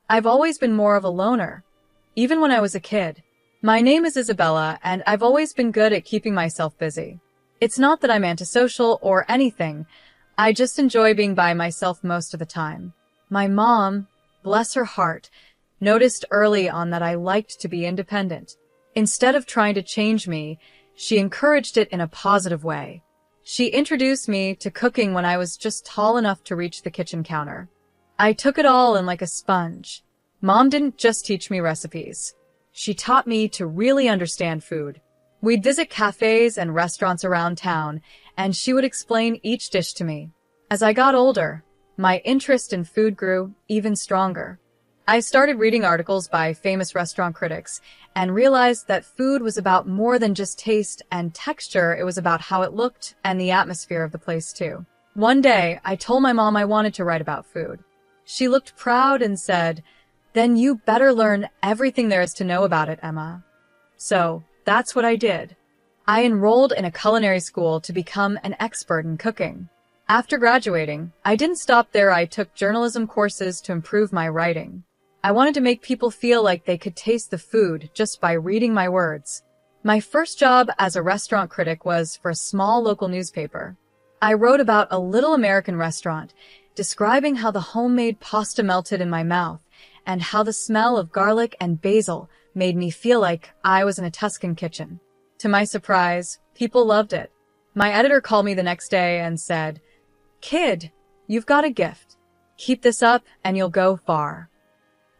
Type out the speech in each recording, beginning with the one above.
I've always been more of a loner, even when I was a kid. My name is Isabella, and I've always been good at keeping myself busy. It's not that I'm antisocial or anything. I just enjoy being by myself most of the time. My mom, bless her heart, noticed early on that I liked to be independent. Instead of trying to change me, she encouraged it in a positive way. She introduced me to cooking when I was just tall enough to reach the kitchen counter. I took it all in like a sponge. Mom didn't just teach me recipes. She taught me to really understand food. We'd visit cafes and restaurants around town, and she would explain each dish to me. As I got older, my interest in food grew even stronger. I started reading articles by famous restaurant critics and realized that food was about more than just taste and texture. It was about how it looked and the atmosphere of the place too. One day, I told my mom I wanted to write about food. She looked proud and said, "Then you better learn everything there is to know about it, Emma." So, that's what I did. I enrolled in a culinary school to become an expert in cooking. After graduating, I didn't stop there. I took journalism courses to improve my writing. I wanted to make people feel like they could taste the food just by reading my words. My first job as a restaurant critic was for a small local newspaper. I wrote about a little American restaurant, describing how the homemade pasta melted in my mouth and how the smell of garlic and basil made me feel like I was in a Tuscan kitchen. To my surprise, people loved it. My editor called me the next day and said, "Kid, you've got a gift. Keep this up and you'll go far."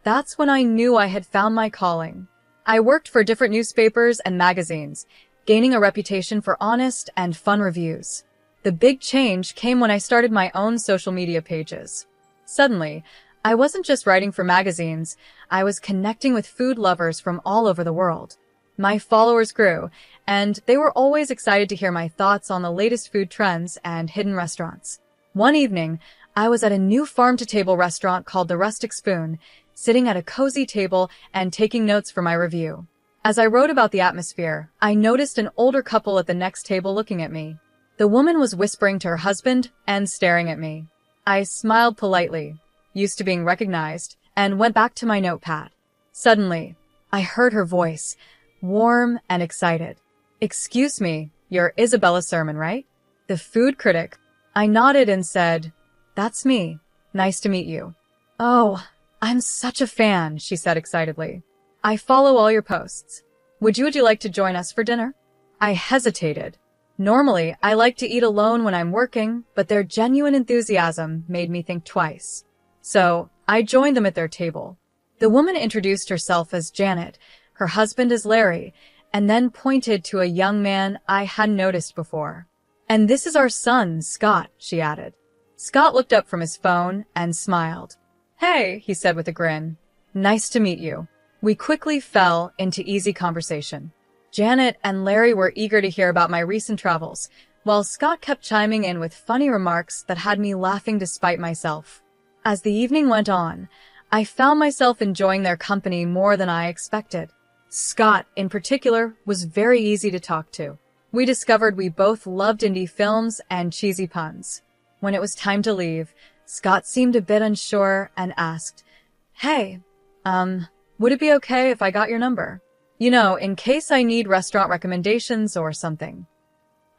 That's when I knew I had found my calling. I worked for different newspapers and magazines, gaining a reputation for honest and fun reviews. The big change came when I started my own social media pages. Suddenly, I wasn't just writing for magazines, I was connecting with food lovers from all over the world. My followers grew, and they were always excited to hear my thoughts on the latest food trends and hidden restaurants. One evening, I was at a new farm-to-table restaurant called the Rustic Spoon, sitting at a cozy table and taking notes for my review. As I wrote about the atmosphere, I noticed an older couple at the next table looking at me. The woman was whispering to her husband and staring at me. I smiled politely, used to being recognized, and went back to my notepad. Suddenly, I heard her voice, warm and excited. "Excuse me, you're Isabella Sermon, right? The food critic." I nodded and said, "That's me. Nice to meet you." "Oh, I'm such a fan," she said excitedly. "I follow all your posts. Would you like to join us for dinner?" I hesitated. Normally, I like to eat alone when I'm working, but their genuine enthusiasm made me think twice. So, I joined them at their table. The woman introduced herself as Janet, her husband as Larry, and then pointed to a young man I hadn't noticed before. "And this is our son, Scott," she added. Scott looked up from his phone and smiled. "Hey," he said with a grin. "Nice to meet you." We quickly fell into easy conversation. Janet and Larry were eager to hear about my recent travels, while Scott kept chiming in with funny remarks that had me laughing despite myself. As the evening went on, I found myself enjoying their company more than I expected. Scott, in particular, was very easy to talk to. We discovered we both loved indie films and cheesy puns. When it was time to leave, Scott seemed a bit unsure and asked, "Hey, would it be okay if I got your number? You know, in case I need restaurant recommendations or something."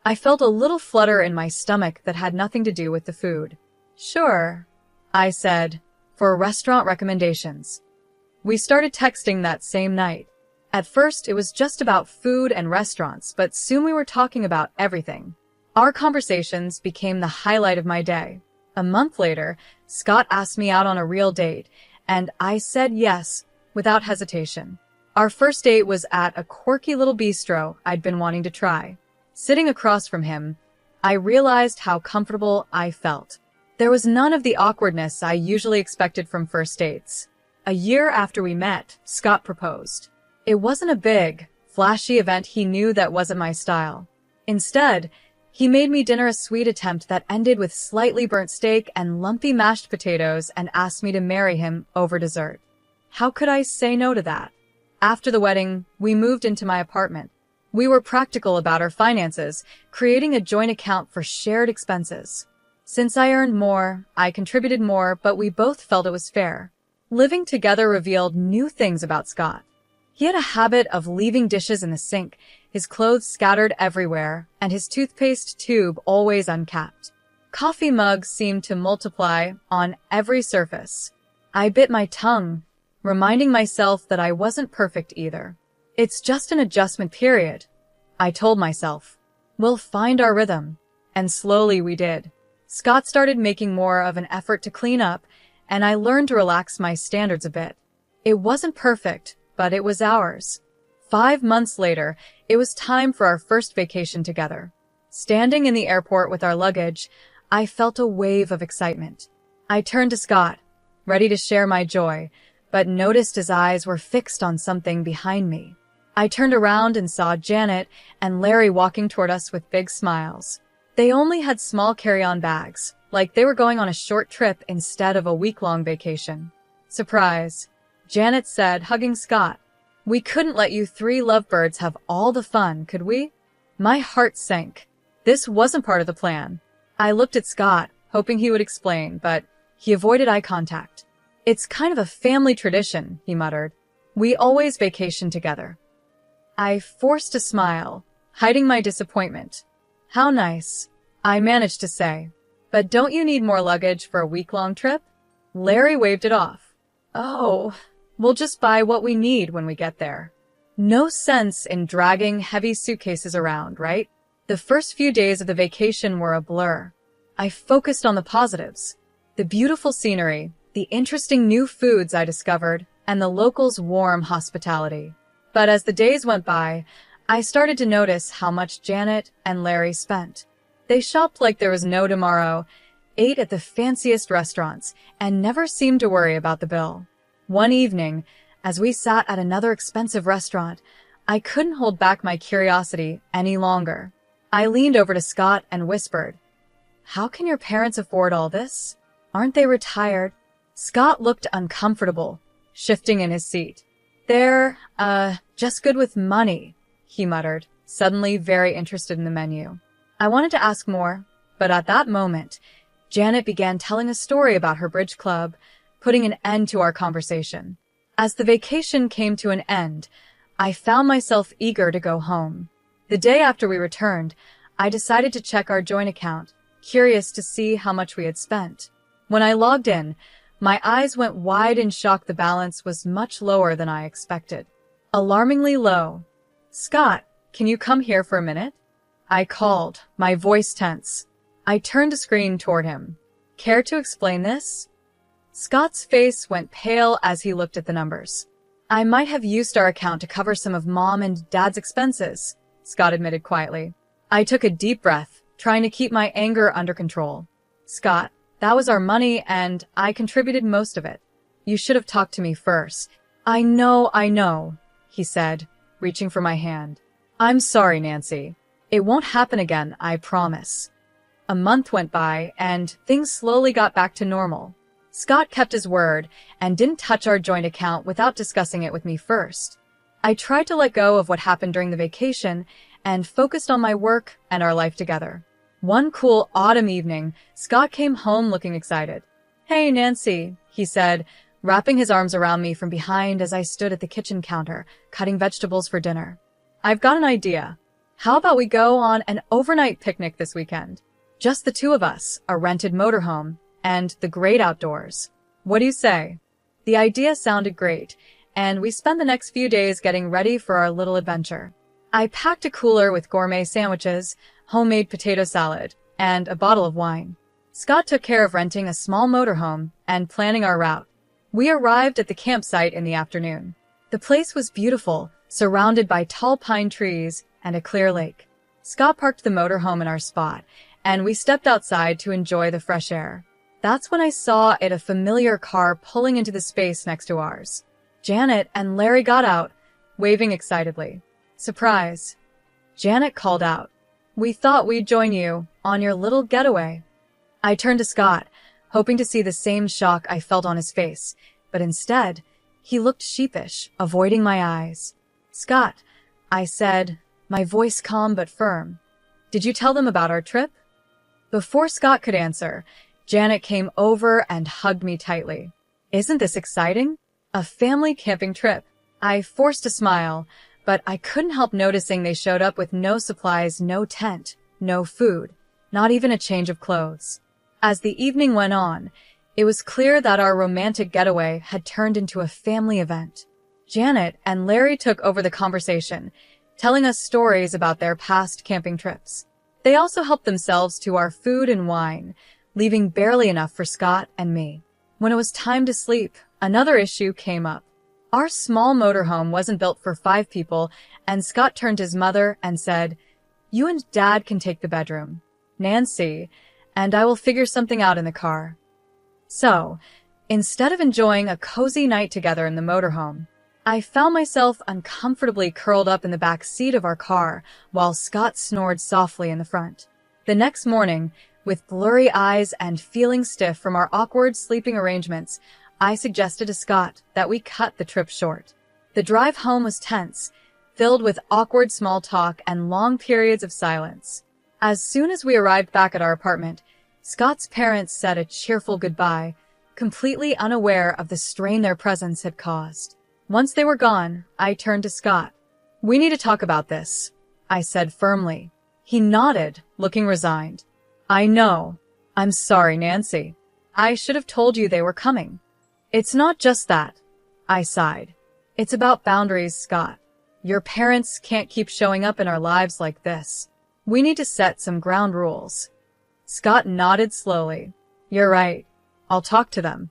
I felt a little flutter in my stomach that had nothing to do with the food. "Sure," I said, "for restaurant recommendations." We started texting that same night. At first, it was just about food and restaurants, but soon we were talking about everything. Our conversations became the highlight of my day. A month later, Scott asked me out on a real date, and I said yes, without hesitation. Our first date was at a quirky little bistro I'd been wanting to try. Sitting across from him, I realized how comfortable I felt. There was none of the awkwardness I usually expected from first dates. A year after we met, Scott proposed. It wasn't a big, flashy event. He knew that wasn't my style. Instead, he made me dinner, a sweet attempt that ended with slightly burnt steak and lumpy mashed potatoes, and asked me to marry him over dessert. How could I say no to that? After the wedding, we moved into my apartment. We were practical about our finances, creating a joint account for shared expenses. Since I earned more, I contributed more, but we both felt it was fair. Living together revealed new things about Scott. He had a habit of leaving dishes in the sink, his clothes scattered everywhere, and his toothpaste tube always uncapped. Coffee mugs seemed to multiply on every surface. I bit my tongue, reminding myself that I wasn't perfect either. It's just an adjustment period, I told myself. We'll find our rhythm. And slowly we did. Scott started making more of an effort to clean up, and I learned to relax my standards a bit. It wasn't perfect, but it was ours. 5 months later, it was time for our first vacation together. Standing in the airport with our luggage, I felt a wave of excitement. I turned to Scott, ready to share my joy, but noticed his eyes were fixed on something behind me. I turned around and saw Janet and Larry walking toward us with big smiles. They only had small carry-on bags, like they were going on a short trip instead of a week-long vacation. Surprise, Janet said, hugging Scott. We couldn't let you 3 lovebirds have all the fun, could we? My heart sank. This wasn't part of the plan. I looked at Scott, hoping he would explain, but he avoided eye contact. It's kind of a family tradition, he muttered. We always vacation together. I forced a smile, hiding my disappointment. How nice, I managed to say. But don't you need more luggage for a week-long trip? Larry waved it off. Oh, we'll just buy what we need when we get there. No sense in dragging heavy suitcases around, right? The first few days of the vacation were a blur. I focused on the positives. The beautiful scenery, the interesting new foods I discovered, and the locals' warm hospitality. But as the days went by, I started to notice how much Janet and Larry spent. They shopped like there was no tomorrow, ate at the fanciest restaurants, and never seemed to worry about the bill. One evening, as we sat at another expensive restaurant, I couldn't hold back my curiosity any longer. I leaned over to Scott and whispered, "How can your parents afford all this? Aren't they retired?" Scott looked uncomfortable, shifting in his seat. "They're, just good with money," he muttered, suddenly very interested in the menu. I wanted to ask more, but at that moment, Janet began telling a story about her bridge club, putting an end to our conversation. As the vacation came to an end, I found myself eager to go home. The day after we returned, I decided to check our joint account, curious to see how much we had spent. When I logged in, my eyes went wide in shock. The balance was much lower than I expected. Alarmingly low. "Scott, can you come here for a minute?" I called, my voice tense. I turned the screen toward him. "Care to explain this?" Scott's face went pale as he looked at the numbers. "I might have used our account to cover some of Mom and Dad's expenses," Scott admitted quietly. I took a deep breath, trying to keep my anger under control. "Scott, that was our money and I contributed most of it. You should have talked to me first." I know, he said, reaching for my hand. "I'm sorry, Nancy. It won't happen again, I promise." A month went by and things slowly got back to normal. Scott kept his word and didn't touch our joint account without discussing it with me first. I tried to let go of what happened during the vacation and focused on my work and our life together. One cool autumn evening, Scott came home looking excited. "Hey, Nancy," he said, wrapping his arms around me from behind as I stood at the kitchen counter, cutting vegetables for dinner. "I've got an idea. How about we go on an overnight picnic this weekend? Just the 2 of us, a rented motorhome, and the great outdoors. What do you say?" The idea sounded great, and we spent the next few days getting ready for our little adventure. I packed a cooler with gourmet sandwiches, homemade potato salad, and a bottle of wine. Scott took care of renting a small motorhome and planning our route. We arrived at the campsite in the afternoon. The place was beautiful, surrounded by tall pine trees and a clear lake. Scott parked the motorhome in our spot, and we stepped outside to enjoy the fresh air. That's when I saw a familiar car pulling into the space next to ours. Janet and Larry got out, waving excitedly. "Surprise," Janet called out. "We thought we'd join you on your little getaway." I turned to Scott, hoping to see the same shock I felt on his face, but instead, he looked sheepish, avoiding my eyes. "Scott," I said, my voice calm but firm, "did you tell them about our trip?" Before Scott could answer, Janet came over and hugged me tightly. Isn't this exciting? A family camping trip. I forced a smile, but I couldn't help noticing they showed up with no supplies, no tent, no food, not even a change of clothes. As the evening went on, it was clear that our romantic getaway had turned into a family event. Janet and Larry took over the conversation, telling us stories about their past camping trips. They also helped themselves to our food and wine, leaving barely enough for Scott and me. When it was time to sleep, another issue came up. Our small motorhome wasn't built for 5 people, and Scott turned to his mother and said, "You and Dad can take the bedroom, Nancy, and I will figure something out in the car." So, instead of enjoying a cozy night together in the motorhome, I found myself uncomfortably curled up in the back seat of our car while Scott snored softly in the front. The next morning, with blurry eyes and feeling stiff from our awkward sleeping arrangements, I suggested to Scott that we cut the trip short. The drive home was tense, filled with awkward small talk and long periods of silence. As soon as we arrived back at our apartment, Scott's parents said a cheerful goodbye, completely unaware of the strain their presence had caused. Once they were gone, I turned to Scott. "We need to talk about this," I said firmly. He nodded, looking resigned. "I know. I'm sorry, Nancy. I should have told you they were coming." "It's not just that," I sighed. "It's about boundaries, Scott. Your parents can't keep showing up in our lives like this. We need to set some ground rules." Scott nodded slowly. "You're right. I'll talk to them."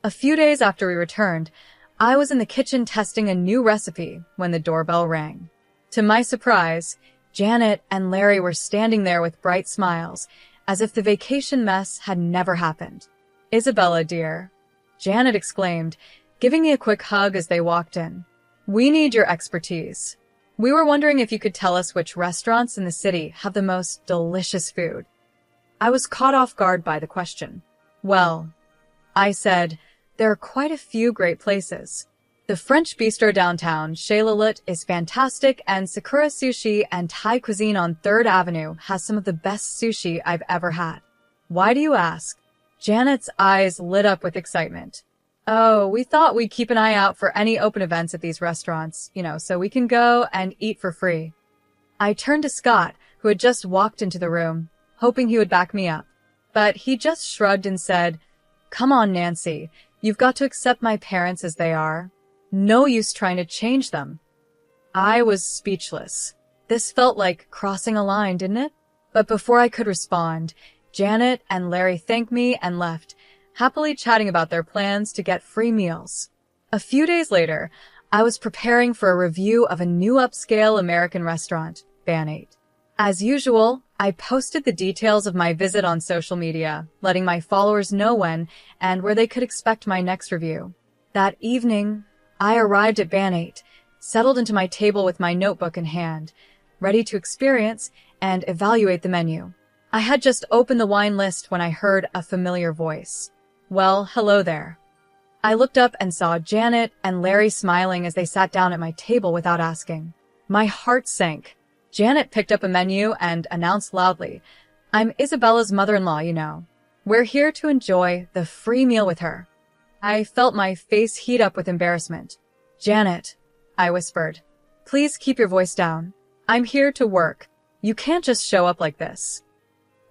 A few days after we returned, I was in the kitchen testing a new recipe when the doorbell rang. To my surprise, Janet and Larry were standing there with bright smiles, as if the vacation mess had never happened. "Isabella, dear," Janet exclaimed, giving me a quick hug as they walked in. "We need your expertise. We were wondering if you could tell us which restaurants in the city have the most delicious food." I was caught off guard by the question. "Well," I said, "there are quite a few great places. The French bistro downtown, Chez Lilith, is fantastic, and Sakura Sushi and Thai cuisine on 3rd Avenue has some of the best sushi I've ever had." "Why do you ask?" Janet's eyes lit up with excitement. "Oh, we thought we'd keep an eye out for any open events at these restaurants, so we can go and eat for free." I turned to Scott, who had just walked into the room, hoping he would back me up. But he just shrugged and said, "Come on, Nancy. You've got to accept my parents as they are. No use trying to change them." I was speechless. This felt like crossing a line, didn't it? But before I could respond, Janet and Larry thanked me and left, happily chatting about their plans to get free meals. A few days later, I was preparing for a review of a new upscale American restaurant, Band 8. As usual, I posted the details of my visit on social media, letting my followers know when and where they could expect my next review. That evening, I arrived at Band 8, settled into my table with my notebook in hand, ready to experience and evaluate the menu. I had just opened the wine list when I heard a familiar voice. "Well, hello there." I looked up and saw Janet and Larry smiling as they sat down at my table without asking. My heart sank. Janet picked up a menu and announced loudly, "I'm Isabella's mother-in-law, We're here to enjoy the free meal with her." I felt my face heat up with embarrassment. "Janet," I whispered, "please keep your voice down. I'm here to work. You can't just show up like this."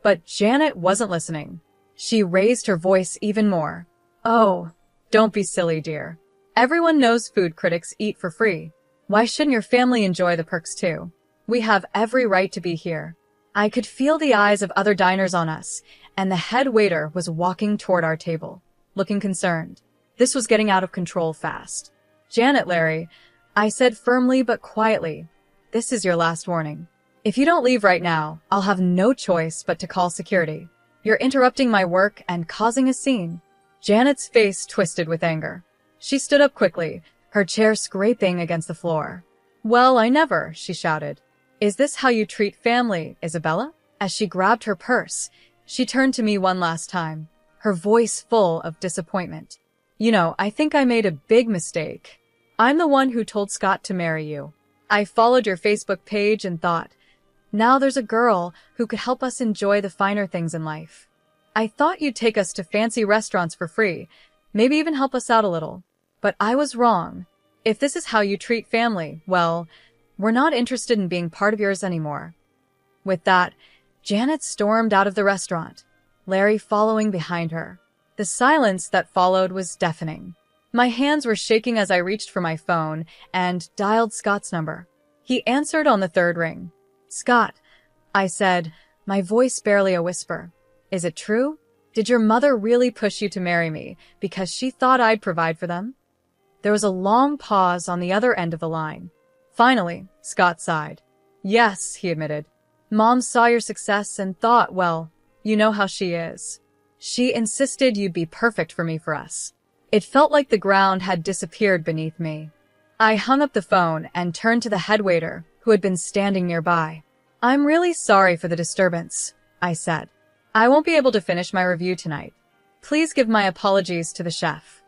But Janet wasn't listening. She raised her voice even more. "Oh, don't be silly, dear. Everyone knows food critics eat for free. Why shouldn't your family enjoy the perks too? We have every right to be here." I could feel the eyes of other diners on us, and the head waiter was walking toward our table, looking concerned. This was getting out of control fast. "Janet, Larry," I said firmly but quietly, "this is your last warning. If you don't leave right now, I'll have no choice but to call security. You're interrupting my work and causing a scene." Janet's face twisted with anger. She stood up quickly, her chair scraping against the floor. "Well, I never," she shouted. "Is this how you treat family, Isabella?" As she grabbed her purse, she turned to me one last time, her voice full of disappointment. I think I made a big mistake. I'm the one who told Scott to marry you. I followed your Facebook page and thought, now there's a girl who could help us enjoy the finer things in life. I thought you'd take us to fancy restaurants for free, maybe even help us out a little. But I was wrong. If this is how you treat family, well, we're not interested in being part of yours anymore. With that, Janet stormed out of the restaurant, Larry following behind her. The silence that followed was deafening. My hands were shaking as I reached for my phone and dialed Scott's number. He answered on the third ring. "Scott," I said, my voice barely a whisper. "Is it true? Did your mother really push you to marry me because she thought I'd provide for them?" There was a long pause on the other end of the line. Finally, Scott sighed. "Yes," he admitted. "Mom saw your success and thought, well, you know how she is. She insisted you'd be perfect for us." It felt like the ground had disappeared beneath me. I hung up the phone and turned to the head waiter, who had been standing nearby. "I'm really sorry for the disturbance," I said. "I won't be able to finish my review tonight. Please give my apologies to the chef."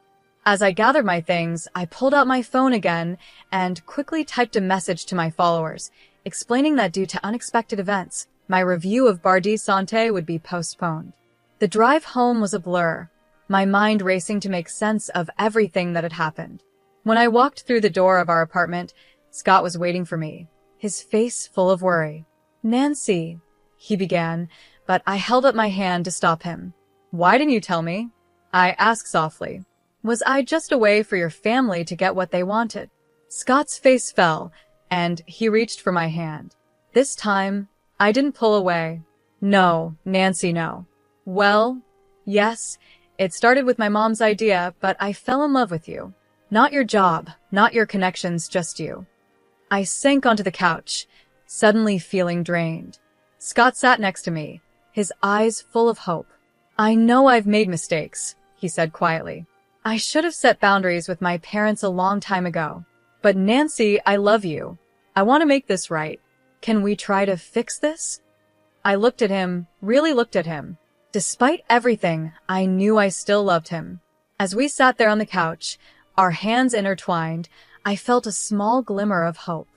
As I gathered my things, I pulled out my phone again and quickly typed a message to my followers, explaining that due to unexpected events, my review of Bar di Sante would be postponed. The drive home was a blur, my mind racing to make sense of everything that had happened. When I walked through the door of our apartment, Scott was waiting for me, his face full of worry. "Nancy," he began, but I held up my hand to stop him. "Why didn't you tell me?" I asked softly. "Was I just a way for your family to get what they wanted?" Scott's face fell, and he reached for my hand. This time, I didn't pull away. "No, Nancy, no." "Well, yes, it started with my mom's idea, but I fell in love with you. Not your job, not your connections, just you." I sank onto the couch, suddenly feeling drained. Scott sat next to me, his eyes full of hope. "I know I've made mistakes," he said quietly. "I should have set boundaries with my parents a long time ago. But Nancy, I love you. I want to make this right. Can we try to fix this?" I looked at him, really looked at him. Despite everything, I knew I still loved him. As we sat there on the couch, our hands intertwined, I felt a small glimmer of hope.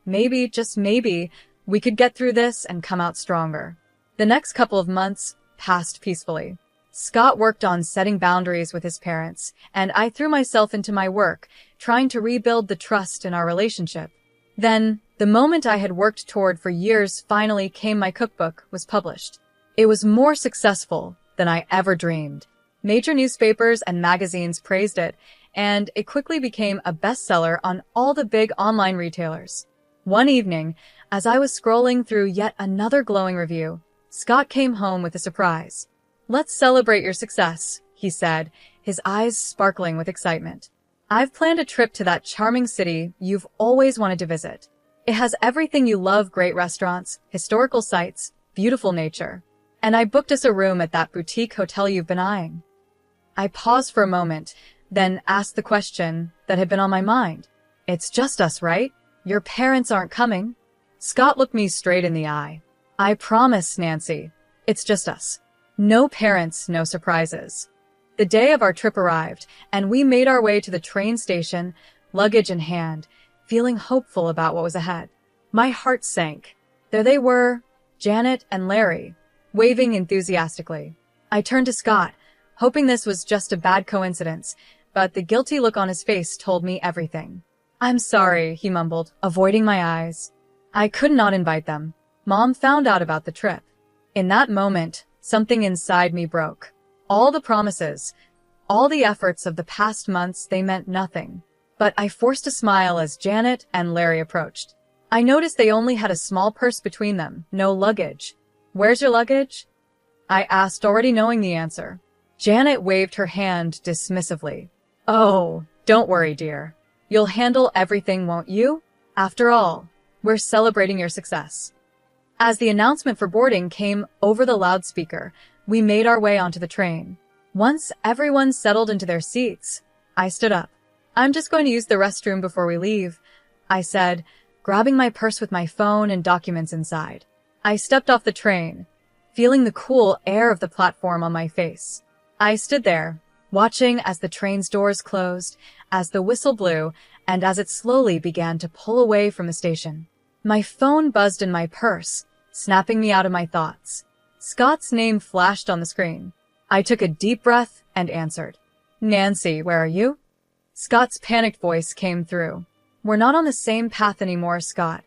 Maybe, just maybe, we could get through this and come out stronger. The next couple of months passed peacefully. Scott worked on setting boundaries with his parents, and I threw myself into my work, trying to rebuild the trust in our relationship. Then, the moment I had worked toward for years finally came. My cookbook was published. It was more successful than I ever dreamed. Major newspapers and magazines praised it, and it quickly became a bestseller on all the big online retailers. One evening, as I was scrolling through yet another glowing review, Scott came home with a surprise. "Let's celebrate your success," he said, his eyes sparkling with excitement. "I've planned a trip to that charming city you've always wanted to visit. It has everything you love: great restaurants, historical sites, beautiful nature. And I booked us a room at that boutique hotel you've been eyeing." I paused for a moment, then asked the question that had been on my mind. "It's just us, right? Your parents aren't coming?" Scott looked me straight in the eye. "I promise, Nancy, it's just us. No parents, no surprises." The day of our trip arrived, and we made our way to the train station, luggage in hand, feeling hopeful about what was ahead. My heart sank. There they were, Janet and Larry, waving enthusiastically. I turned to Scott, hoping this was just a bad coincidence, but the guilty look on his face told me everything. "I'm sorry," he mumbled, avoiding my eyes. "I could not invite them. Mom found out about the trip." In that moment, something inside me broke. All the promises, all the efforts of the past months, they meant nothing. But I forced a smile as Janet and Larry approached. I noticed they only had a small purse between them, no luggage. "Where's your luggage?" I asked, already knowing the answer. Janet waved her hand dismissively. "Oh, don't worry, dear. You'll handle everything, won't you? After all, we're celebrating your success." As the announcement for boarding came over the loudspeaker, we made our way onto the train. Once everyone settled into their seats, I stood up. "I'm just going to use the restroom before we leave," I said, grabbing my purse with my phone and documents inside. I stepped off the train, feeling the cool air of the platform on my face. I stood there, watching as the train's doors closed, as the whistle blew, and as it slowly began to pull away from the station. My phone buzzed in my purse, snapping me out of my thoughts. Scott's name flashed on the screen. I took a deep breath and answered. Nancy, where are you? Scott's panicked voice came through. We're not on the same path anymore, Scott.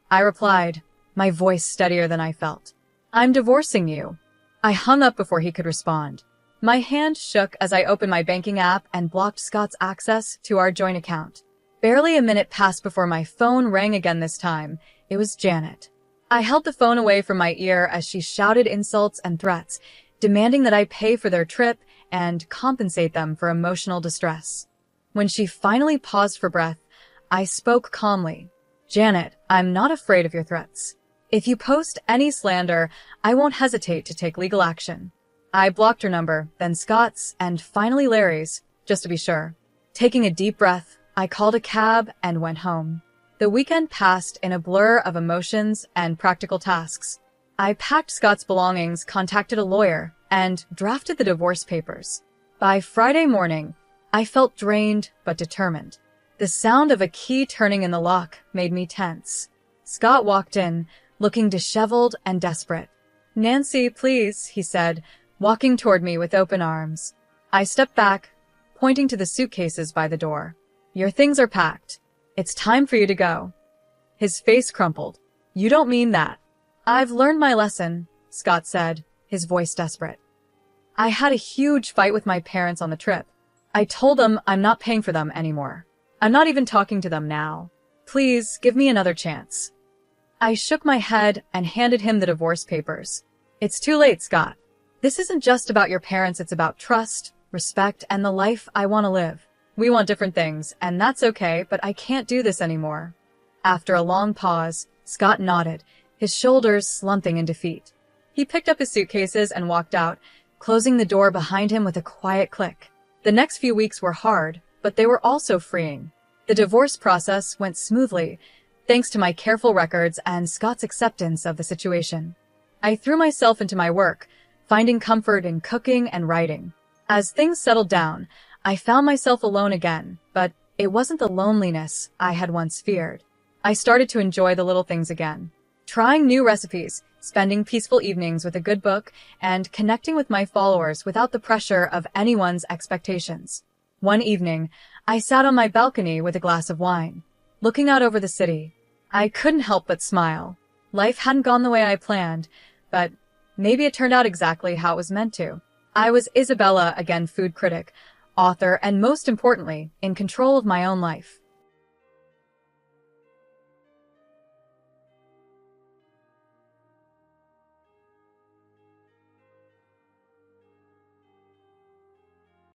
I replied, my voice steadier than I felt. I'm divorcing you. I hung up before he could respond. My hand shook as I opened my banking app and blocked Scott's access to our joint account. Barely a minute passed before my phone rang again this time. It was Janet. I held the phone away from my ear as she shouted insults and threats, demanding that I pay for their trip and compensate them for emotional distress. When she finally paused for breath, I spoke calmly. Janet, I'm not afraid of your threats. If you post any slander, I won't hesitate to take legal action. I blocked her number, then Scott's, and finally Larry's, just to be sure. Taking a deep breath, I called a cab and went home. The weekend passed in a blur of emotions and practical tasks. I packed Scott's belongings, contacted a lawyer, and drafted the divorce papers. By Friday morning, I felt drained but determined. The sound of a key turning in the lock made me tense. Scott walked in, looking disheveled and desperate. Nancy, please, he said, walking toward me with open arms. I stepped back, pointing to the suitcases by the door. Your things are packed. It's time for you to go. His face crumpled. You don't mean that. I've learned my lesson, Scott said, his voice desperate. I had a huge fight with my parents on the trip. I told them I'm not paying for them anymore. I'm not even talking to them now. Please, give me another chance. I shook my head and handed him the divorce papers. It's too late, Scott. This isn't just about your parents, it's about trust, respect, and the life I want to live. We want different things, and that's okay, but I can't do this anymore. After a long pause, Scott nodded, his shoulders slumping in defeat. He picked up his suitcases and walked out, closing the door behind him with a quiet click. The next few weeks were hard, but they were also freeing. The divorce process went smoothly, thanks to my careful records and Scott's acceptance of the situation. I threw myself into my work, finding comfort in cooking and writing. As things settled down, I found myself alone again, but it wasn't the loneliness I had once feared. I started to enjoy the little things again. Trying new recipes, spending peaceful evenings with a good book, and connecting with my followers without the pressure of anyone's expectations. One evening, I sat on my balcony with a glass of wine, looking out over the city. I couldn't help but smile. Life hadn't gone the way I planned, but maybe it turned out exactly how it was meant to. I was Isabella, again food critic, author, and most importantly, in control of my own life.